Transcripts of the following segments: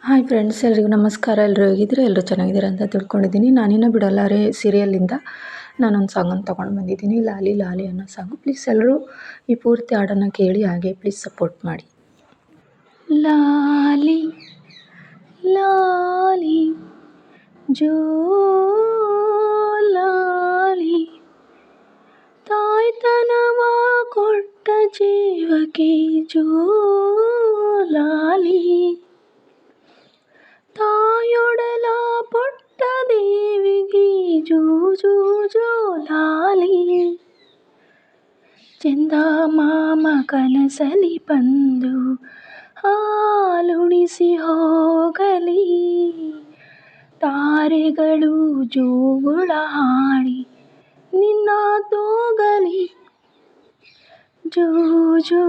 Hi friends, ಎಲ್ರಿಗೂ ನಮಸ್ಕಾರ. ಎಲ್ಲರೂ ಹೇಗಿದ್ದೀರಾ? ಎಲ್ಲರೂ ಚೆನ್ನಾಗಿದ್ದೀರಾ ಅಂತ ತಿಳ್ಕೊಂಡಿದ್ದೀನಿ. ನಾನಿನ್ನ ಬಿಡಲಾರೆ ಸೀರಿಯಲಿಂದ ನಾನೊಂದು ಸಾಂಗನ್ನು ತೊಗೊಂಡು ಬಂದಿದ್ದೀನಿ, ಲಾಲಿ ಲಾಲಿ ಅನ್ನೋ ಸಾಂಗು. ಪ್ಲೀಸ್ ಎಲ್ಲರೂ ಈ ಪೂರ್ತಿ ಹಾಡನ್ನು ಕೇಳಿ, ಹಾಗೆ ಪ್ಲೀಸ್ ಸಪೋರ್ಟ್ ಮಾಡಿ. ಲಾಲಿ ಲಾಲಿ ಜೋ ಲಾಲಿ, ತಾಯ್ತನವ ಕೊಟ್ಟ ಜೀವಕ್ಕೆ ಜೋ ಲಾಲಿ, ತಾಯೊಡಲ ಪುಟ್ಟ ದೇವಿಗೆ ಜೋ ಜೋ ಜೋ ಲಾಲಿ, ಚಂದ ಮಾಮ ಕನಸಲಿ ಬಂದು ಹಾಲುಣಿಸಿ ಹೋಗಲಿ, ತಾರೆಗಳು ಜೋಗುಳ ಹಾಡಿ ನಿನ್ನ ತೂಗಲಿ, ಜೋ ಜೋ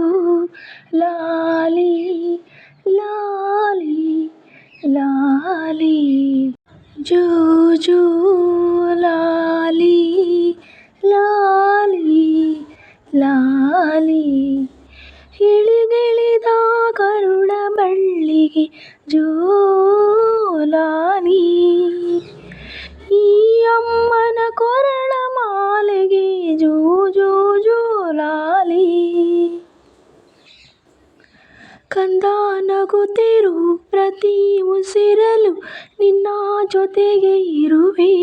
ಲಾಲಿ ಲಾಲಿ ಲಾಲಿ, ಜೋ ಜೋ ಲಾಲಿ ಲಾಲಿ ಲಾಲಿ, ಇಳಿಗಿಳಿದ ಕರುಳ ಬಳ್ಳಿಗೆ ಜೋ ಲಾಲಿ, ಈ ಅಮ್ಮನ ಕೊರಳ ಮಾಲೆಗೆ ಜೋ ಜೋ ಜೋ ಲಾಲಿ, ಕಂದ ನಗುತ್ತಿರು ಪ್ರತಿ ಉಸಿರಲು ನಿನ್ನ ಜೊತೆಗೆ ಇರುವೆ,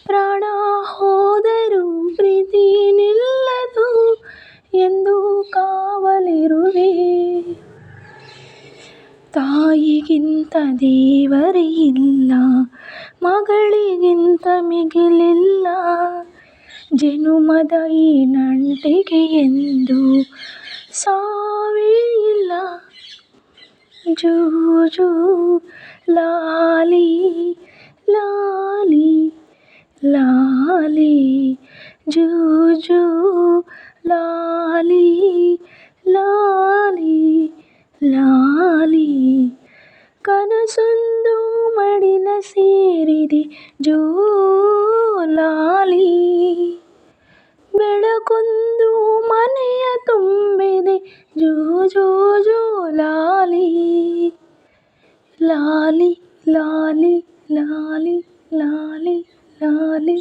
ಪ್ರಾಣ ಹೋದರೂ ಪ್ರೀತಿ ನಿಲ್ಲದು ಎಂದು ಕಾವಲಿರುವೆ, ತಾಯಿಗಿಂತ ದೇವರೇ ಇಲ್ಲ, ಮಗಳಿಗಿಂತ ಮಿಗಿಲಿಲ್ಲ, ಜನುಮದ ಈ ನಂಟಿಗೆ ಎಂದು ಸಾವೇ ಇಲ್ಲ, ಜೋ ಜೋ ಲಾಲಿ ಲಾಲಿ ಲಾಲಿ, ಜೋ ಜೋ ಲಾಲಿ ಲಾಲಿ ಲಾಲಿ, ಕನಸೊಂದು ಮಡಿಲ ಸೇರಿದೆ ಜೋ ಲಾಲಿ, ಬೆಳಕೊಂದು ಮನೆಯ ತುಂಬಿದೆ ಜೋ ಜೋ ಜೋ ಲಾಲಿ, ಲಾಲಿ ಲಾಲಿ ಲಾಲಿ ಲಾಲಿ ಲಾಲಿ.